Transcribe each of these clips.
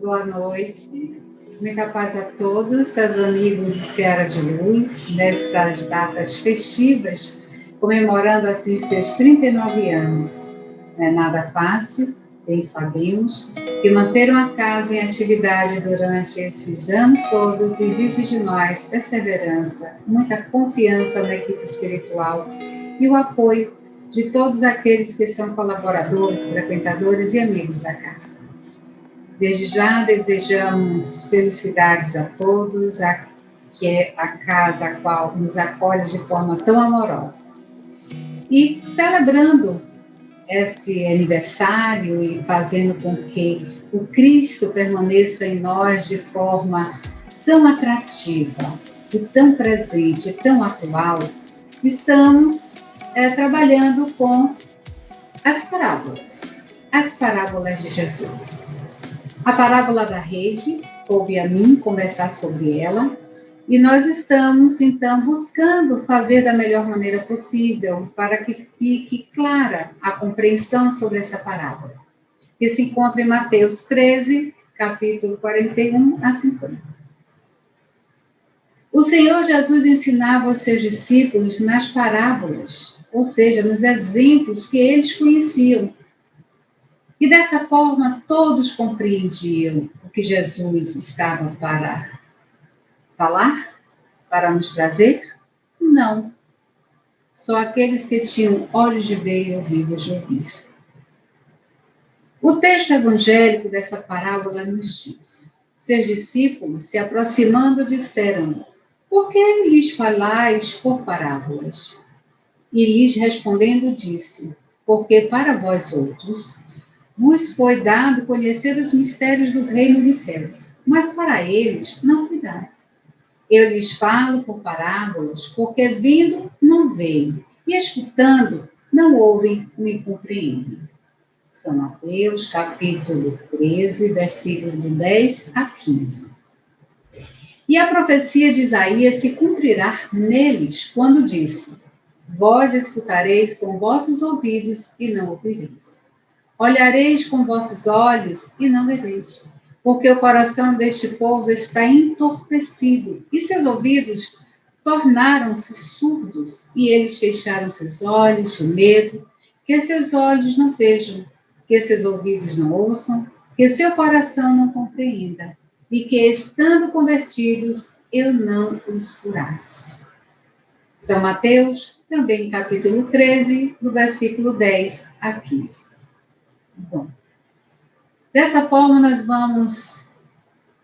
Boa noite. Muita paz a todos, seus amigos de Seara de Luz, nessas datas festivas, comemorando assim seus 39 anos. Não é nada fácil, bem sabemos, que manter uma casa em atividade durante esses anos todos exige de nós perseverança, muita confiança na equipe espiritual e o apoio de todos aqueles que são colaboradores, frequentadores e amigos da casa. Desde já desejamos felicidades a todos, que é a casa a qual nos acolhe de forma tão amorosa. E celebrando esse aniversário e fazendo com que o Cristo permaneça em nós de forma tão atrativa e tão presente, tão atual, estamos trabalhando com as parábolas de Jesus. A parábola da rede, coube a mim conversar sobre ela, e nós estamos, então, buscando fazer da melhor maneira possível para que fique clara a compreensão sobre essa parábola, que se encontra em Mateus 13, capítulo 41 a 50. O Senhor Jesus ensinava aos seus discípulos nas parábolas, ou seja, nos exemplos que eles conheciam. E dessa forma todos compreendiam o que Jesus estava para falar, para nos trazer? Não. Só aqueles que tinham olhos de ver e ouvidos de ouvir. O texto evangélico dessa parábola nos diz: seus discípulos, se aproximando, disseram-lhe: por que lhes falais por parábolas? E lhes respondendo disse: porque para vós outros vos foi dado conhecer os mistérios do reino dos céus, mas para eles não foi dado. Eu lhes falo por parábolas, porque vendo não veem, e escutando não ouvem nem compreendem. São Mateus, capítulo 13, versículo do 10 a 15. E a profecia de Isaías se cumprirá neles, quando disse: vós escutareis com vossos ouvidos e não ouvireis. Olhareis com vossos olhos e não vereis, porque o coração deste povo está entorpecido e seus ouvidos tornaram-se surdos, e eles fecharam seus olhos de medo, que seus olhos não vejam, que seus ouvidos não ouçam, que seu coração não compreenda, e que, estando convertidos, eu não os curasse. São Mateus, também capítulo 13, do versículo 10 a 15. Bom, dessa forma nós vamos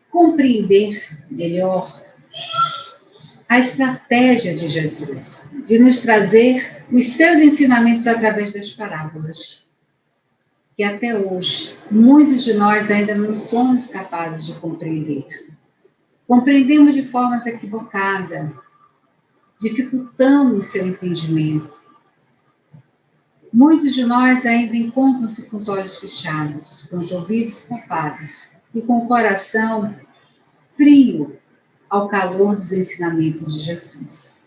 compreender melhor a estratégia de Jesus, de nos trazer os seus ensinamentos através das parábolas, que até hoje muitos de nós ainda não somos capazes de compreender. Compreendemos de formas equivocadas, dificultamos seu entendimento. Muitos de nós ainda encontram-se com os olhos fechados, com os ouvidos tapados e com o coração frio ao calor dos ensinamentos de Jesus.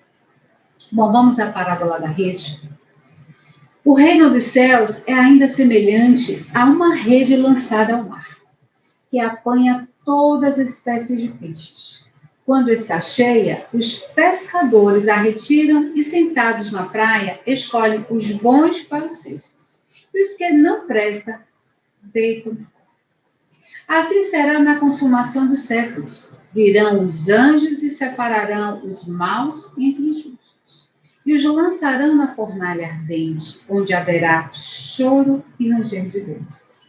Bom, vamos à parábola da rede. O reino dos céus é ainda semelhante a uma rede lançada ao mar, que apanha todas as espécies de peixes. Quando está cheia, os pescadores a retiram e, sentados na praia, escolhem os bons para os cestos. E os que não prestam, deitam fora. Assim será na consumação dos séculos. Virão os anjos e separarão os maus entre os justos. E os lançarão na fornalha ardente, onde haverá choro e ranger de dentes.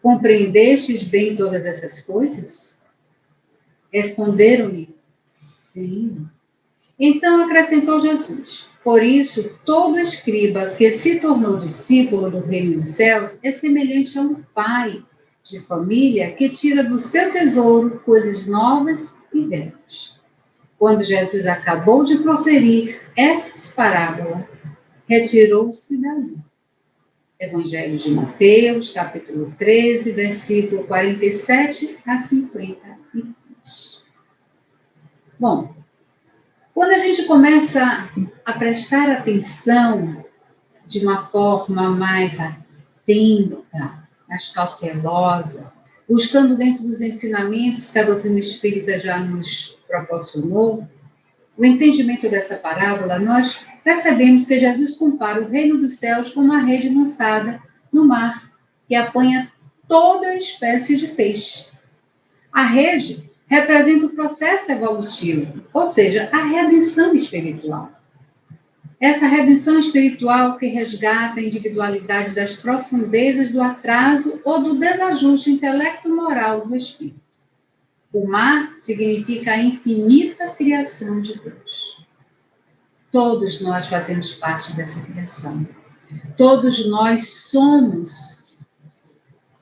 Compreendestes bem todas essas coisas? Responderam-lhe: sim. Então acrescentou Jesus: por isso, todo escriba que se tornou discípulo do reino dos céus é semelhante a um pai de família que tira do seu tesouro coisas novas e velhas. Quando Jesus acabou de proferir essas parábolas, retirou-se dali. Evangelho de Mateus, capítulo 13, versículo 47 a 53. Bom, quando a gente começa a prestar atenção de uma forma mais atenta, mais cautelosa, buscando dentro dos ensinamentos que a doutrina espírita já nos proporcionou, o entendimento dessa parábola, nós percebemos que Jesus compara o reino dos céus com uma rede lançada no mar, que apanha toda espécie de peixe. A rede representa o processo evolutivo, ou seja, a redenção espiritual. Essa redenção espiritual que resgata a individualidade das profundezas do atraso ou do desajuste intelecto-moral do espírito. O mar significa a infinita criação de Deus. Todos nós fazemos parte dessa criação. Todos nós somos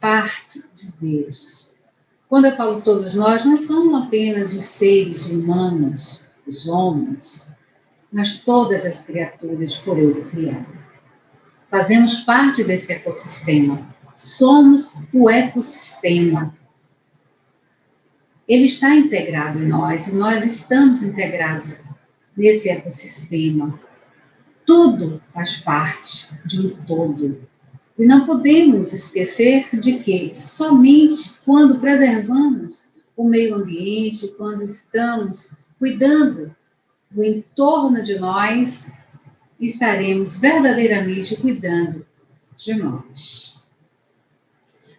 parte de Deus. Quando eu falo todos nós, não são apenas os seres humanos, os homens, mas todas as criaturas por Ele criadas. Fazemos parte desse ecossistema. Somos o ecossistema. Ele está integrado em nós e nós estamos integrados nesse ecossistema. Tudo faz parte de um todo. E não podemos esquecer de que somente quando preservamos o meio ambiente, quando estamos cuidando do entorno de nós, estaremos verdadeiramente cuidando de nós.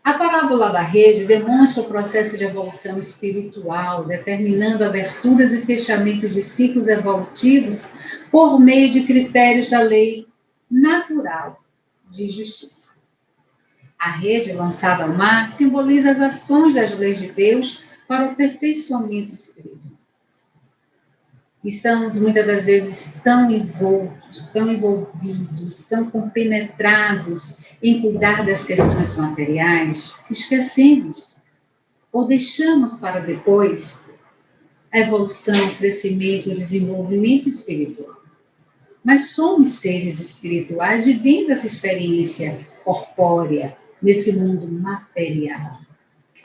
A parábola da rede demonstra o processo de evolução espiritual, determinando aberturas e fechamentos de ciclos evolutivos por meio de critérios da lei natural de justiça. A rede lançada ao mar simboliza as ações das leis de Deus para o aperfeiçoamento espiritual. Estamos muitas das vezes tão envoltos, tão envolvidos, tão compenetrados em cuidar das questões materiais, que esquecemos ou deixamos para depois a evolução, o crescimento, o desenvolvimento espiritual. Mas somos seres espirituais vivendo essa experiência corpórea nesse mundo material,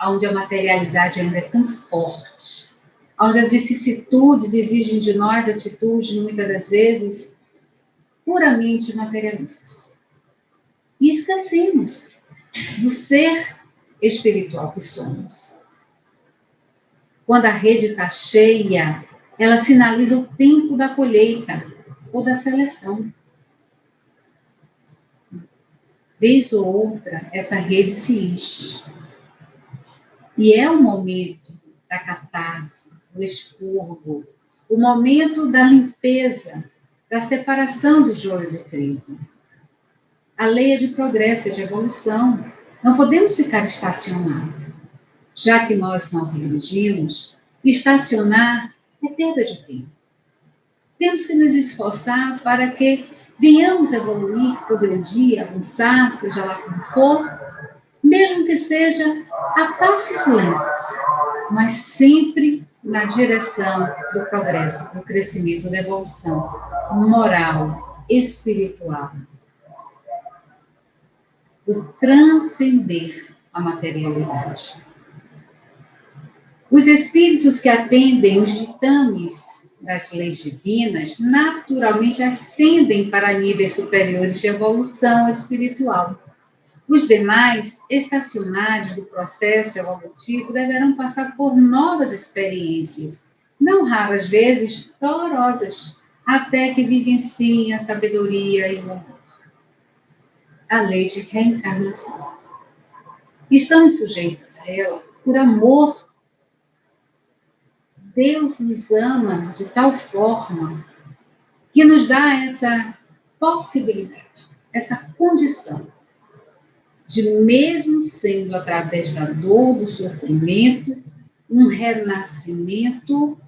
onde a materialidade ainda é tão forte, onde as vicissitudes exigem de nós atitudes, muitas das vezes, puramente materialistas. E esquecemos do ser espiritual que somos. Quando a rede está cheia, ela sinaliza o tempo da colheita ou da seleção. Vez ou outra, essa rede se enche. E é o momento da catarse, do expurgo, o momento da limpeza, da separação do joio do trigo. A lei é de progresso, é de evolução. Não podemos ficar estacionados. Já que nós não regredimos, estacionar é perda de tempo. Temos que nos esforçar para que venhamos evoluir, progredir, avançar, seja lá como for, mesmo que seja a passos lentos, mas sempre na direção do progresso, do crescimento, da evolução moral, espiritual, do transcender a materialidade. Os espíritos que atendem os ditames das leis divinas naturalmente ascendem para níveis superiores de evolução espiritual. Os demais, estacionários do processo evolutivo, deverão passar por novas experiências, não raras vezes dolorosas, até que vivenciem a sabedoria e o amor. A lei de reencarnação. Estamos sujeitos a ela por amor. Deus nos ama de tal forma que nos dá essa possibilidade, essa condição de, mesmo sendo através da dor, do sofrimento, um renascimento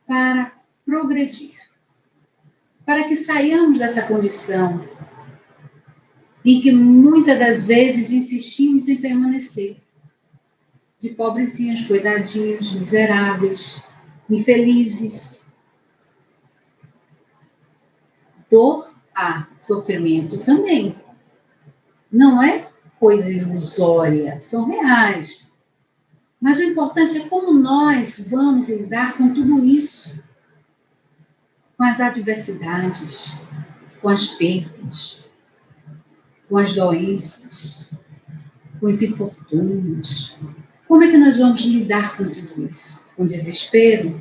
para progredir, para que saiamos dessa condição em que muitas das vezes insistimos em permanecer, de pobrezinhos, coitadinhos, miseráveis, infelizes. Dor há, sofrimento também. Não é coisa ilusória, são reais. Mas o importante é como nós vamos lidar com tudo isso, com as adversidades, com as perdas, com as doenças, com os infortúnios, Como é que nós vamos lidar com tudo isso? Com desespero?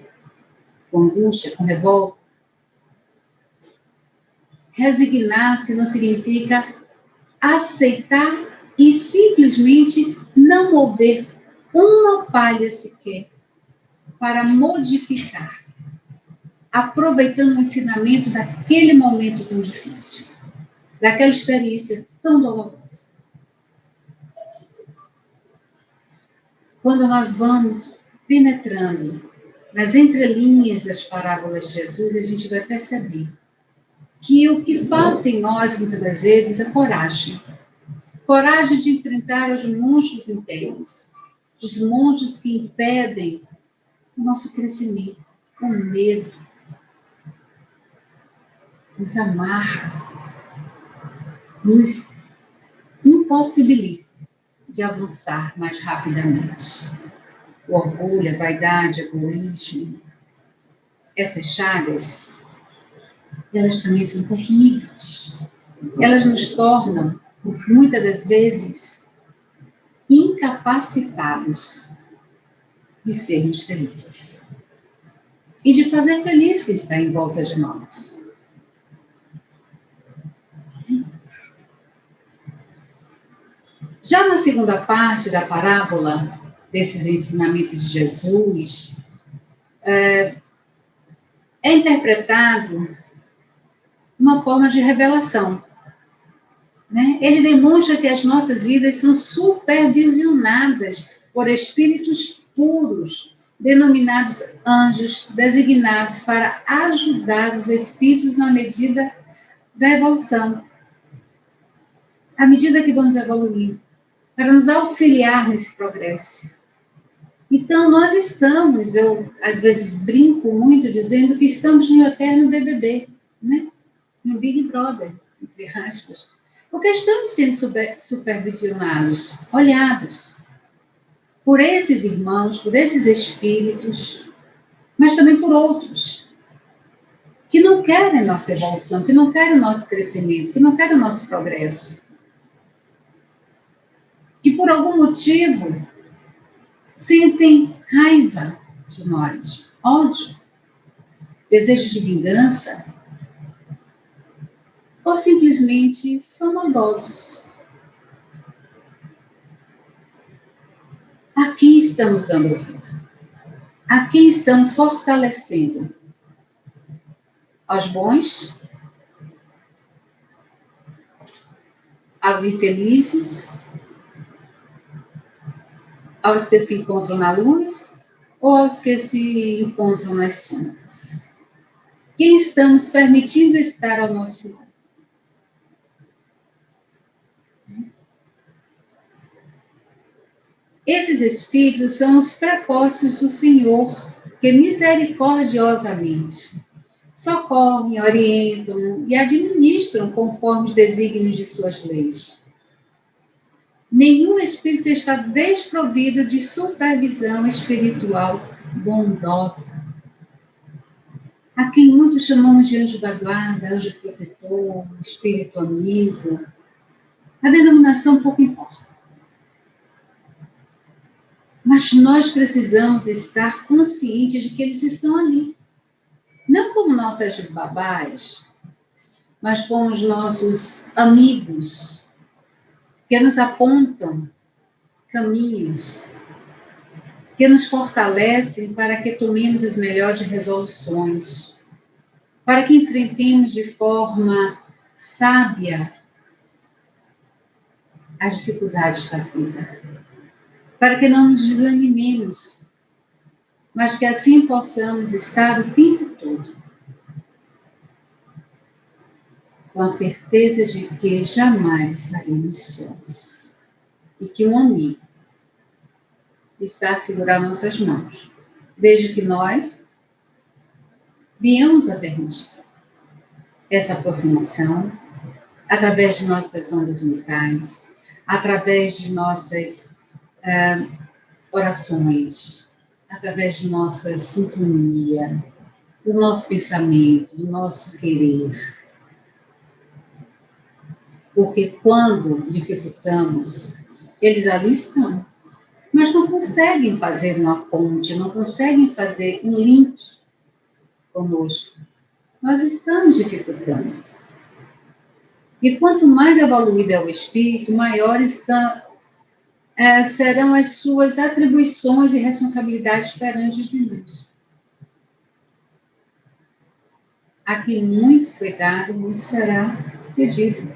Com angústia? Com revolta? Resignar-se não significa aceitar e simplesmente não mover uma palha sequer para modificar, aproveitando o ensinamento daquele momento tão difícil, daquela experiência tão dolorosa. Quando nós vamos penetrando nas entrelinhas das parábolas de Jesus, a gente vai perceber que o que falta em nós, muitas das vezes, é coragem. Coragem de enfrentar os monstros internos, os monstros que impedem o nosso crescimento, o medo, nos amarra, nos impossibilita de avançar mais rapidamente. O orgulho, a vaidade, o egoísmo, essas chagas, elas também são terríveis. Elas nos tornam, muitas das vezes, incapacitados de sermos felizes. E de fazer feliz quem está em volta de nós. Já na segunda parte da parábola, desses ensinamentos de Jesus, é interpretado uma forma de revelação. Né? Ele demonstra que as nossas vidas são supervisionadas por espíritos puros, denominados anjos, designados para ajudar os espíritos na medida da evolução. À medida que vamos evoluindo, para nos auxiliar nesse progresso. Então, nós estamos, eu às vezes brinco muito dizendo que estamos no eterno BBB, né? No Big Brother, entre aspas. Porque estamos sendo supervisionados, olhados por esses irmãos, por esses espíritos, mas também por outros, que não querem nossa evolução, que não querem o nosso crescimento, que não querem o nosso progresso. Que por algum motivo sentem raiva de nós, ódio, desejo de vingança, ou simplesmente são maldosos. A quem estamos dando ouvido? A quem estamos fortalecendo? Aos bons? Aos infelizes? Aos que se encontram na luz? Ou aos que se encontram nas sombras? Quem estamos permitindo estar ao nosso lado? Esses espíritos são os prepostos do Senhor, que misericordiosamente socorrem, orientam e administram conforme os desígnios de suas leis. Nenhum espírito está desprovido de supervisão espiritual bondosa, a quem muitos chamamos de anjo da guarda, anjo protetor, espírito amigo. A denominação pouco importa. Mas nós precisamos estar conscientes de que eles estão ali. Não como nossas babás, mas como os nossos amigos, que nos apontam caminhos, que nos fortalecem para que tomemos as melhores resoluções, para que enfrentemos de forma sábia as dificuldades da vida, para que não nos desanimemos, mas que assim possamos estar o tempo todo com a certeza de que jamais estaremos sós e que um amigo está a segurar nossas mãos, desde que nós viemos a permitir essa aproximação através de nossas ondas mentais, através de nossas orações, através de nossa sintonia, do nosso pensamento, do nosso querer. Porque quando dificultamos, eles ali estão, mas não conseguem fazer uma ponte, não conseguem fazer um link conosco. Nós estamos dificultando. E quanto mais evoluído é o espírito, maiores serão as suas atribuições e responsabilidades perante os demais. A quem muito foi dado, muito será pedido.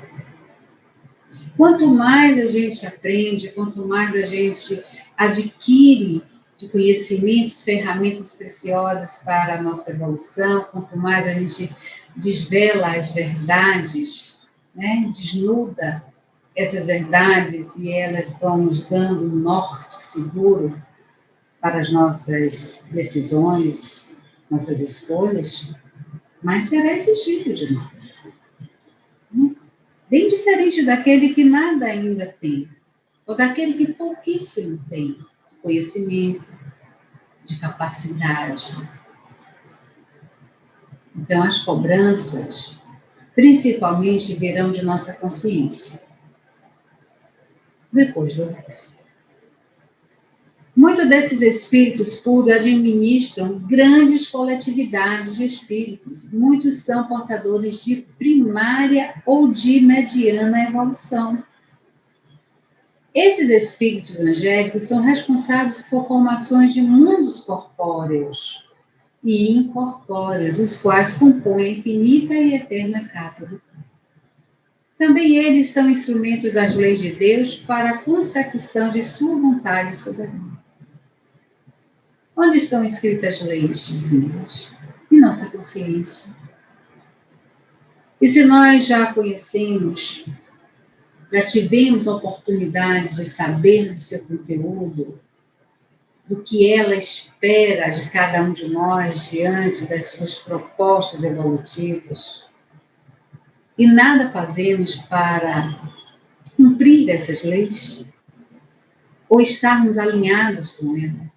Quanto mais a gente aprende, quanto mais a gente adquire de conhecimentos, ferramentas preciosas para a nossa evolução, quanto mais a gente desvela as verdades, né, desnuda essas verdades e elas vão nos dando um norte seguro para as nossas decisões, nossas escolhas, mais será exigido de nós. Bem diferente daquele que nada ainda tem, ou daquele que pouquíssimo tem de conhecimento, de capacidade. Então, as cobranças, principalmente, virão de nossa consciência, depois do resto. Muitos desses espíritos puros administram grandes coletividades de espíritos. Muitos são portadores de primária ou de mediana evolução. Esses espíritos angélicos são responsáveis por formações de mundos corpóreos e incorpóreos, os quais compõem a infinita e eterna casa do Pai. Também eles são instrumentos das leis de Deus para a consecução de sua vontade soberana. Onde estão escritas as leis divinas? Em nossa consciência. E se nós já conhecemos, já tivemos a oportunidade de saber do seu conteúdo, do que ela espera de cada um de nós diante das suas propostas evolutivas, e nada fazemos para cumprir essas leis, ou estarmos alinhados com ela,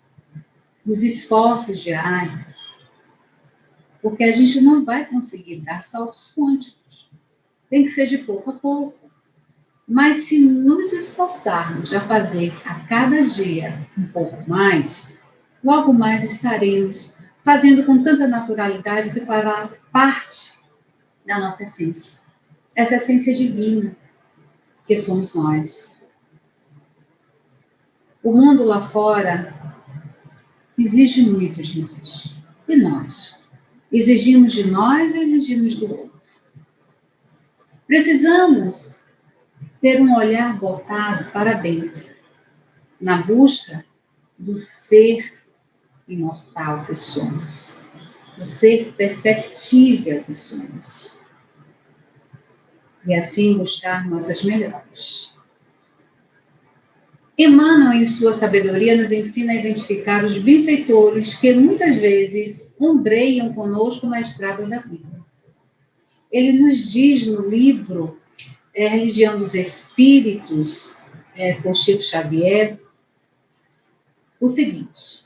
nos esforços diários, porque a gente não vai conseguir dar saltos quânticos. Tem que ser de pouco a pouco. Mas se nos esforçarmos a fazer a cada dia um pouco mais, logo mais estaremos fazendo com tanta naturalidade que fará parte da nossa essência. Essa essência divina que somos nós. O mundo lá fora exige muito de nós. E nós? Exigimos de nós ou exigimos do outro? Precisamos ter um olhar voltado para dentro, na busca do ser imortal que somos, do ser perfectível que somos. E assim buscar nossas melhores. Emmanuel, em sua sabedoria, nos ensina a identificar os benfeitores que muitas vezes ombreiam conosco na estrada da vida. Ele nos diz no livro Religião dos Espíritos, por Chico Xavier, o seguinte: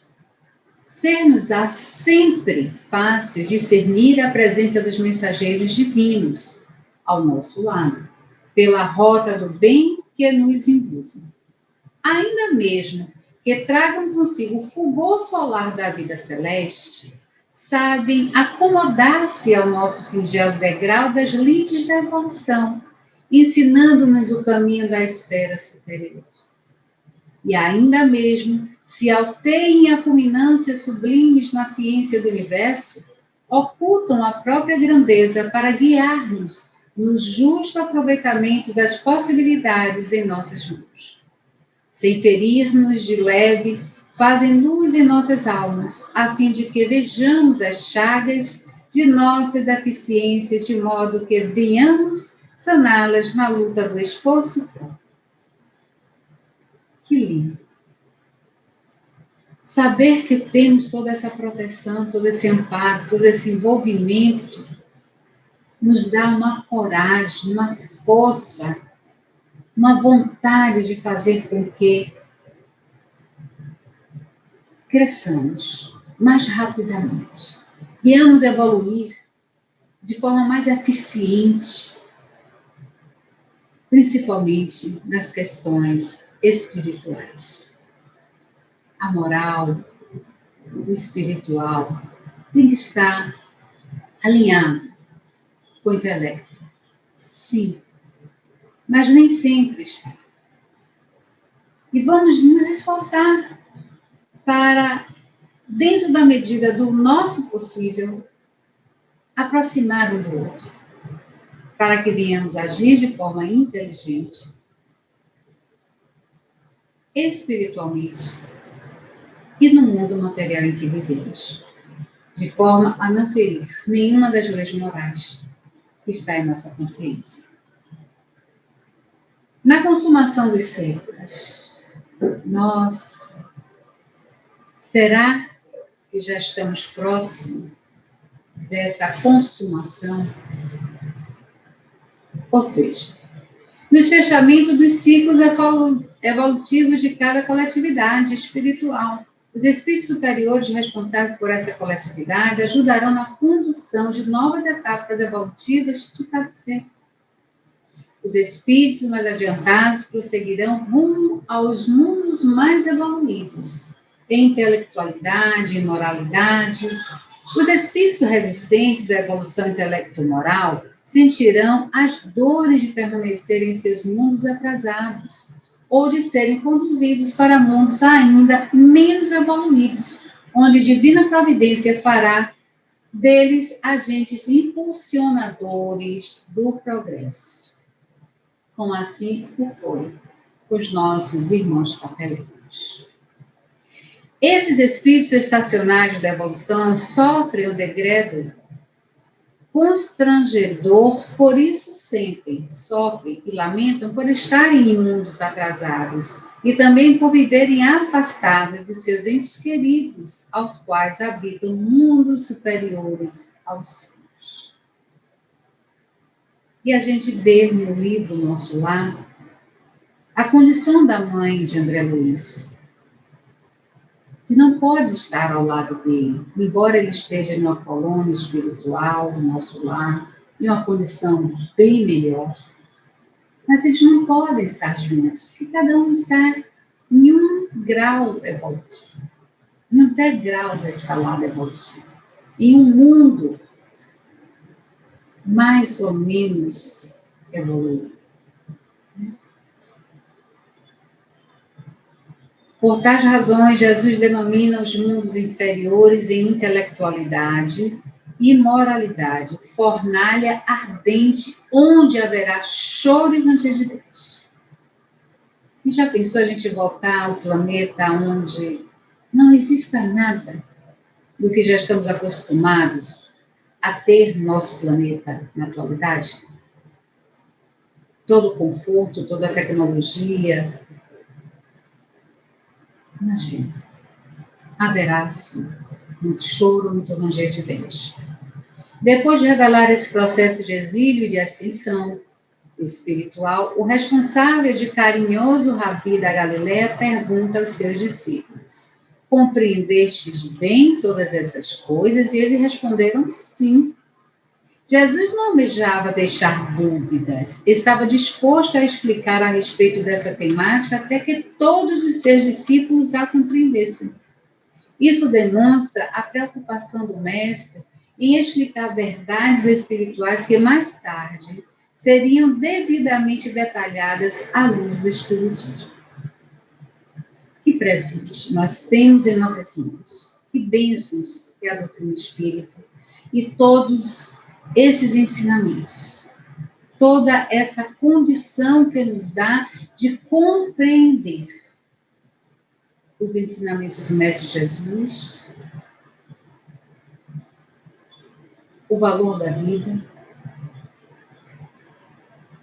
ser-nos-á sempre fácil discernir a presença dos mensageiros divinos ao nosso lado, pela rota do bem que nos induzem. Ainda mesmo que tragam consigo o fulgor solar da vida celeste, sabem acomodar-se ao nosso singelo degrau das lides da evolução, ensinando-nos o caminho da esfera superior. E ainda mesmo se alteiem a culminâncias sublimes na ciência do universo, ocultam a própria grandeza para guiar-nos no justo aproveitamento das possibilidades em nossas mãos. Sem ferir-nos de leve, fazem luz em nossas almas, a fim de que vejamos as chagas de nossas deficiências, de modo que venhamos saná-las na luta do esforço próprio. Que lindo! Saber que temos toda essa proteção, todo esse amparo, todo esse envolvimento, nos dá uma coragem, uma força, uma vontade de fazer com que cresçamos mais rapidamente, venhamos evoluir de forma mais eficiente, principalmente nas questões espirituais. a moral, o espiritual, tem que estar alinhado com o intelecto. Sim, mas nem sempre está. E vamos nos esforçar para, dentro da medida do nosso possível, aproximar um do outro, para que venhamos agir de forma inteligente, espiritualmente e no mundo material em que vivemos, de forma a não ferir nenhuma das leis morais que está em nossa consciência. Na consumação dos séculos, será que já estamos próximos dessa consumação? Ou seja, no fechamento dos ciclos evolutivos de cada coletividade espiritual. Os espíritos superiores responsáveis por essa coletividade ajudarão na condução de novas etapas evolutivas de cada ser. Os espíritos mais adiantados prosseguirão rumo aos mundos mais evoluídos, em intelectualidade e moralidade. Os espíritos resistentes à evolução intelecto-moral sentirão as dores de permanecerem em seus mundos atrasados, ou de serem conduzidos para mundos ainda menos evoluídos, onde divina providência fará deles agentes impulsionadores do progresso. Como assim o foi com os nossos irmãos capelinhos. Esses espíritos estacionários da evolução sofrem o degredo constrangedor, por isso sofrem e lamentam por estarem em mundos atrasados e também por viverem afastados dos seus entes queridos, aos quais habitam mundos superiores aos seus. E a gente vê no livro Nosso Lar a condição da mãe de André Luiz, que não pode estar ao lado dele, embora ele esteja em uma colônia espiritual, no Nosso Lar, em uma condição bem melhor. Mas eles não podem estar juntos, porque cada um está em um grau evolutivo, em um degrau da escalada evolutiva, em um mundo mais ou menos evoluído. Por tais razões, Jesus denomina os mundos inferiores em intelectualidade e moralidade, fornalha ardente, onde haverá choro e ranger de dentes. E já pensou a gente voltar ao planeta onde não exista nada do que já estamos acostumados a ter no nosso planeta na atualidade? Todo o conforto, toda a tecnologia. Imagina, haverá, sim, muito choro, muito ranger de dentes. Depois de revelar esse processo de exílio e de ascensão espiritual, o responsável de carinhoso Rabi da Galileia pergunta aos seus discípulos: compreendestes bem todas essas coisas? E eles responderam sim. Jesus não almejava deixar dúvidas, estava disposto a explicar a respeito dessa temática até que todos os seus discípulos a compreendessem. Isso demonstra a preocupação do Mestre em explicar verdades espirituais que mais tarde seriam devidamente detalhadas à luz do Espiritismo. Que presente nós temos em nossas mãos, que bênçãos que é a doutrina espírita e todos esses ensinamentos, toda essa condição que nos dá de compreender os ensinamentos do Mestre Jesus, o valor da vida,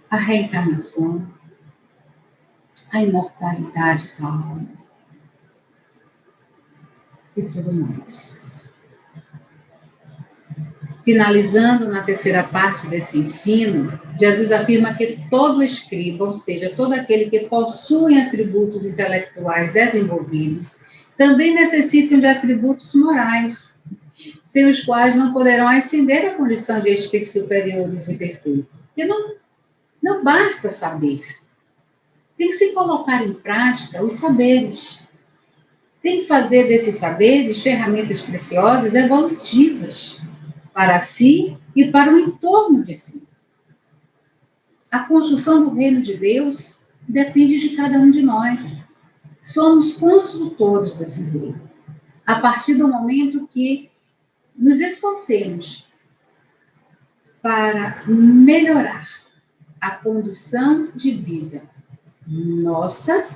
a reencarnação, a imortalidade da alma e tudo mais. Finalizando na terceira parte desse ensino, Jesus afirma que todo escriba, ou seja, todo aquele que possui atributos intelectuais desenvolvidos, também necessitam de atributos morais, sem os quais não poderão ascender à condição de espíritos superiores e perfeitos. Porque não basta saber. Tem que se colocar em prática os saberes. tem que fazer desses saberes ferramentas preciosas evolutivas para si e para o entorno de si. A construção do reino de Deus depende de cada um de nós. Somos construtores desse reino. A partir do momento que nos esforcemos para melhorar a condição de vida nossa,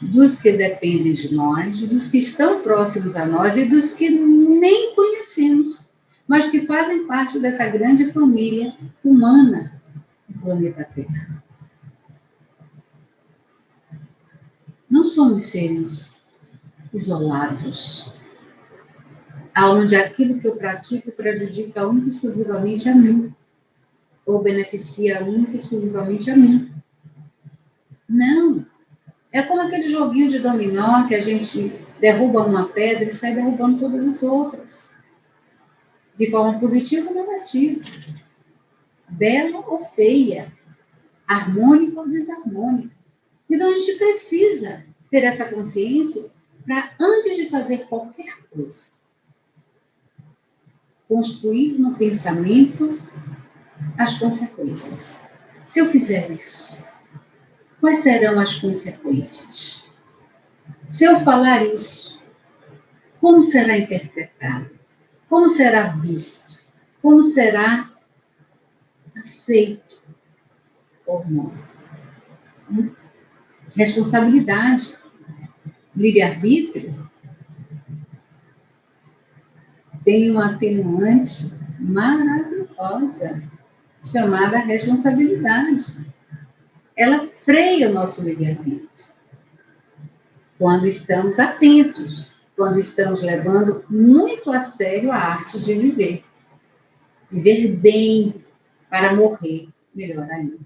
dos que dependem de nós, dos que estão próximos a nós e dos que nem conhecemos, mas que fazem parte dessa grande família humana do planeta Terra. Não somos seres isolados, aonde aquilo que eu pratico prejudica única e exclusivamente a mim, ou beneficia única e exclusivamente a mim. Não. É como aquele joguinho de dominó que a gente derruba uma pedra e sai derrubando todas as outras. De forma positiva ou negativa. Bela ou feia. Harmônica ou desarmônica. Então a gente precisa ter essa consciência para, antes de fazer qualquer coisa, construir no pensamento as consequências. Se eu fizer isso, quais serão as consequências? Se eu falar isso, como será interpretado? Como será visto? Como será aceito ou não? Responsabilidade, livre-arbítrio, tem uma atenuante maravilhosa, chamada responsabilidade. Ela freia o nosso livre-arbítrio. Quando estamos atentos, quando estamos levando muito a sério a arte de viver. Viver bem para morrer melhor ainda.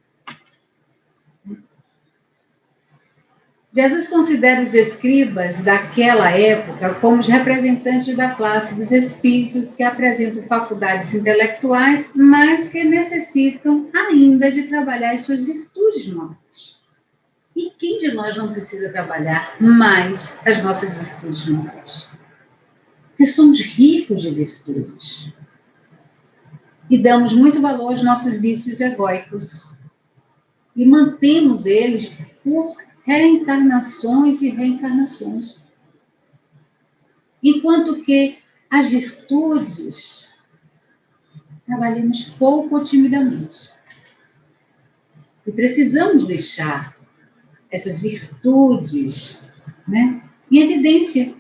Jesus considera os escribas daquela época como os representantes da classe dos espíritos que apresentam faculdades intelectuais, mas que necessitam ainda de trabalhar as suas virtudes morais. E quem de nós não precisa trabalhar mais as nossas virtudes morais? Porque somos ricos de virtudes. E damos muito valor aos nossos vícios egóicos. E mantemos eles por reencarnações e reencarnações. Enquanto que as virtudes trabalhamos pouco ou timidamente. E precisamos deixar essas virtudes, né, em evidência.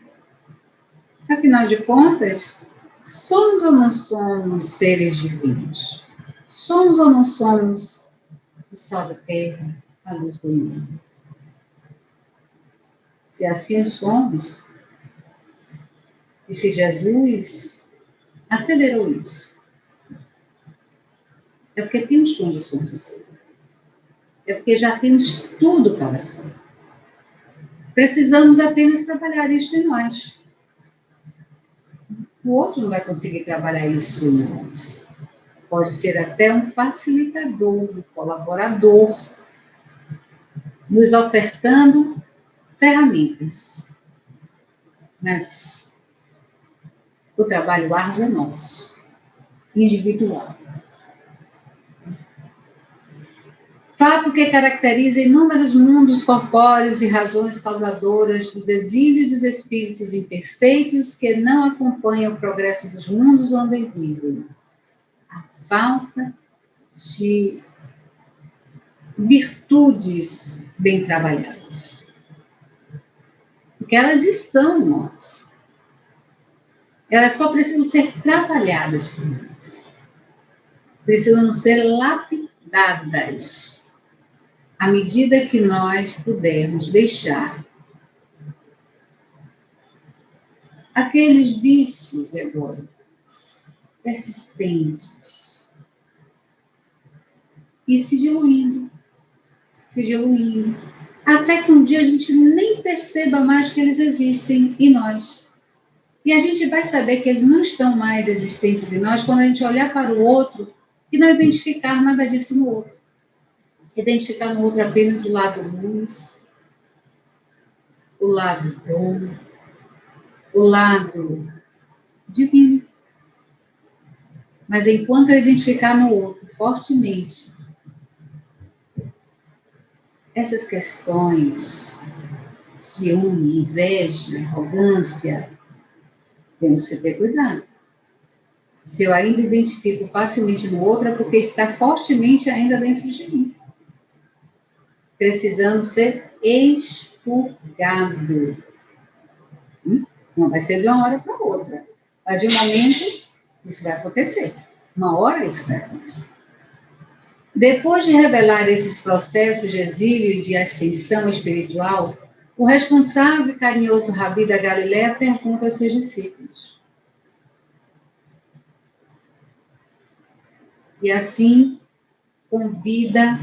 Afinal de contas, somos ou não somos seres divinos? Somos ou não somos o sal da terra, a luz do mundo? Se assim somos, e se Jesus asseverou isso, é porque temos condições de ser. É porque já temos tudo para ser. Precisamos apenas trabalhar isso em nós. O outro não vai conseguir trabalhar isso em nós. Pode ser até um facilitador, um colaborador, nos ofertando ferramentas. Mas o trabalho árduo é nosso, individual. Fato que caracteriza inúmeros mundos corpóreos e razões causadoras dos exílios dos espíritos imperfeitos que não acompanham o progresso dos mundos onde vivem. A falta de virtudes bem trabalhadas. Porque elas estão em nós. Elas só precisam ser trabalhadas por nós. Precisam ser lapidadas. À medida que nós pudermos deixar aqueles vícios egóicos persistentes e se diluindo, até que um dia a gente nem perceba mais que eles existem em nós. E a gente vai saber que eles não estão mais existentes em nós quando a gente olhar para o outro e não identificar nada disso no outro. Identificar no outro apenas o lado luz, o lado bom, o lado divino. Mas enquanto eu identificar no outro fortemente essas questões, ciúme, inveja, arrogância, temos que ter cuidado. Se eu ainda identifico facilmente no outro, é porque está fortemente ainda dentro de mim, precisando ser expurgado. Não vai ser de uma hora para outra, mas de um momento isso vai acontecer. Uma hora isso vai acontecer. Depois de revelar esses processos de exílio e de ascensão espiritual, o responsável e carinhoso Rabi da Galileia pergunta aos seus discípulos. E assim convida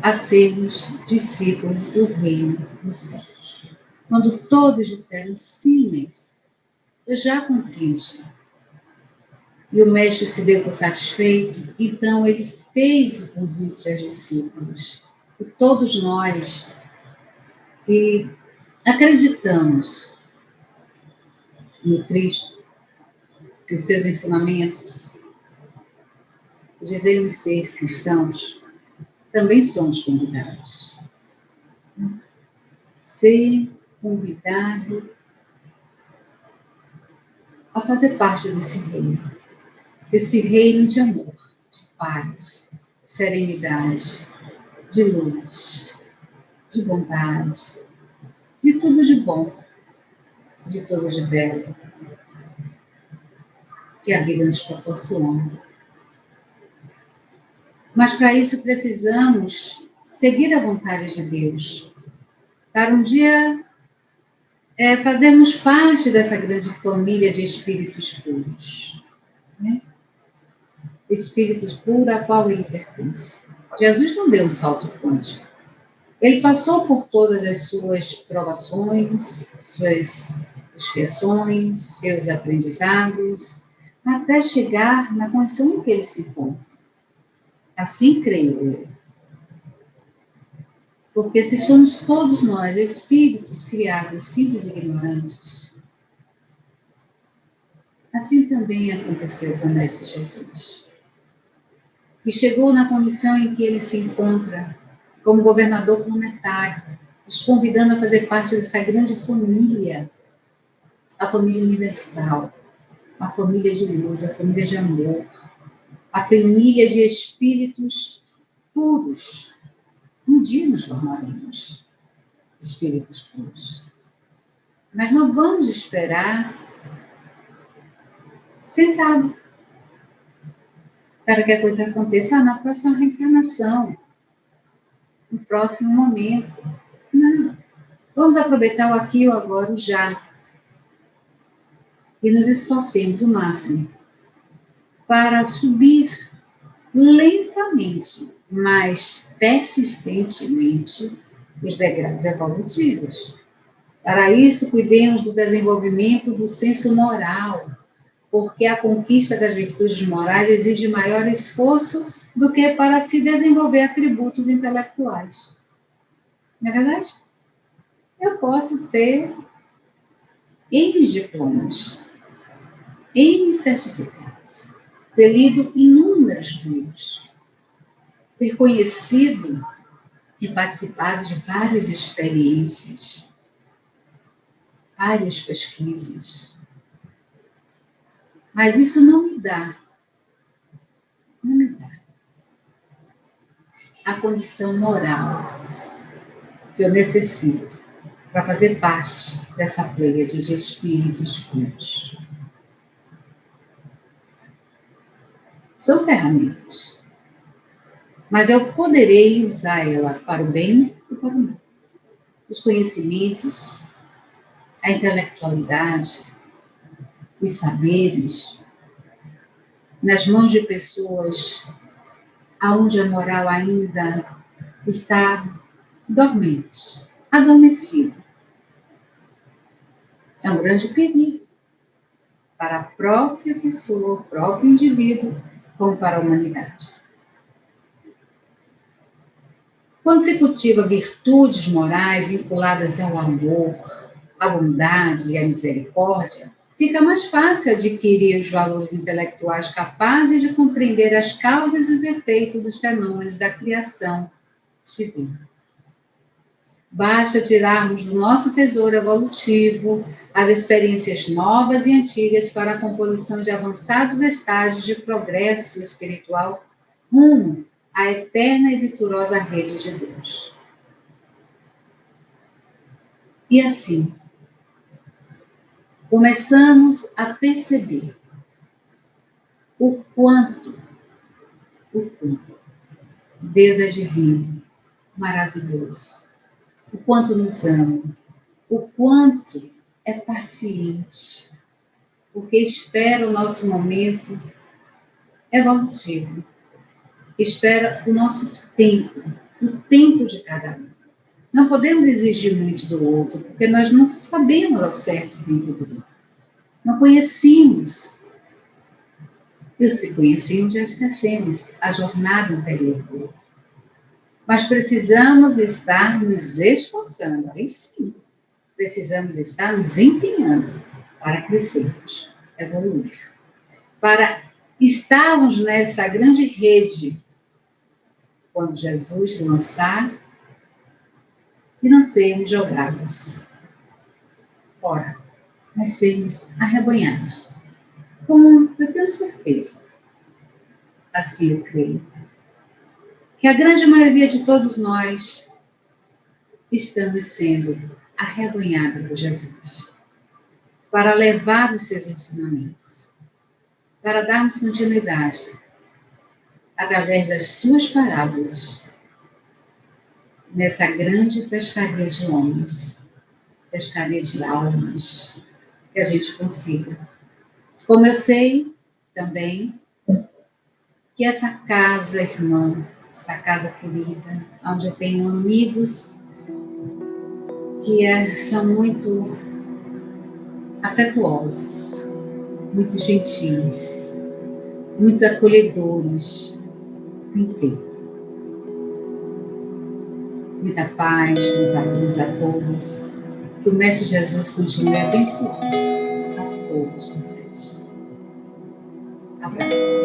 a sermos discípulos do reino dos céus. Quando todos disseram, sim, mestre, eu já compreendi. E o mestre se deu por satisfeito, então ele fez o convite aos discípulos. E todos nós que acreditamos no Cristo, em seus ensinamentos, dizemos ser cristãos, também somos convidados. Ser convidado a fazer parte desse reino de amor, de paz, de serenidade, de luz, de bondade, de tudo de bom, de tudo de belo, que a vida nos proporciona. Mas para isso precisamos seguir a vontade de Deus, para um dia fazermos parte dessa grande família de espíritos puros, né? Espíritos puros a qual ele pertence. Jesus não deu um salto quântico. Ele passou por todas as suas provações, suas expiações, seus aprendizados, até chegar na condição em que ele se encontra. Assim creio eu. Porque se somos todos nós espíritos criados simples e ignorantes, assim também aconteceu com o Mestre Jesus. E chegou na condição em que ele se encontra como governador planetário, nos convidando a fazer parte dessa grande família, a família universal, a família de luz, a família de amor, a família de espíritos puros. Um dia nos tornaremos espíritos puros. Mas não vamos esperar sentado para que a coisa aconteça na próxima reencarnação, no próximo momento. Não. Vamos aproveitar o aqui e o agora, o já. E nos esforcemos o máximo para subir lentamente, mas persistentemente, os degraus evolutivos. Para isso, cuidemos do desenvolvimento do senso moral, porque a conquista das virtudes morais exige maior esforço do que para se desenvolver atributos intelectuais. Não é verdade? Eu posso ter N diplomas, N certificados, ter lido inúmeros livros, ter conhecido e participado de várias experiências, várias pesquisas. Mas isso não me dá a condição moral que eu necessito para fazer parte dessa pleiade de espíritos puros. São ferramentas, mas eu poderei usar ela para o bem e para o mal. Os conhecimentos, a intelectualidade, os saberes, nas mãos de pessoas onde a moral ainda está dormente, adormecida. É um grande perigo para a própria pessoa, o próprio indivíduo, como para a humanidade. Quando se cultiva virtudes morais vinculadas ao amor, a bondade e a misericórdia, fica mais fácil adquirir os valores intelectuais capazes de compreender as causas e os efeitos dos fenômenos da criação divina. Basta tirarmos do nosso tesouro evolutivo as experiências novas e antigas para a composição de avançados estágios de progresso espiritual rumo à eterna e vitoriosa rede de Deus. E assim, começamos a perceber o quanto Deus é divino, maravilhoso, o quanto nos ama, o quanto é paciente, porque espera o nosso momento evolutivo, espera o nosso tempo, o tempo de cada um. Não podemos exigir muito do outro, porque nós não sabemos ao certo o tempo do outro. Não conhecemos. E se conhecemos, já esquecemos a jornada interior do outro. Mas precisamos estar nos esforçando, aí sim. Precisamos estar nos empenhando para crescermos, evoluir. Para estarmos nessa grande rede, quando Jesus lançar, e não sermos jogados fora, mas sermos arrebanhados. Como eu tenho certeza, assim eu creio, que a grande maioria de todos nós estamos sendo arrebanhados por Jesus, para levar os seus ensinamentos, para darmos continuidade, através das suas parábolas, nessa grande pescaria de homens, pescaria de almas, que a gente consiga. Como eu sei também que essa casa irmã, essa casa querida, onde eu tenho amigos que são muito afetuosos, muito gentis, muito acolhedores, tem feito. Muita paz, muita luz a todos. Que o Mestre Jesus continue abençoando a todos vocês. Abraço.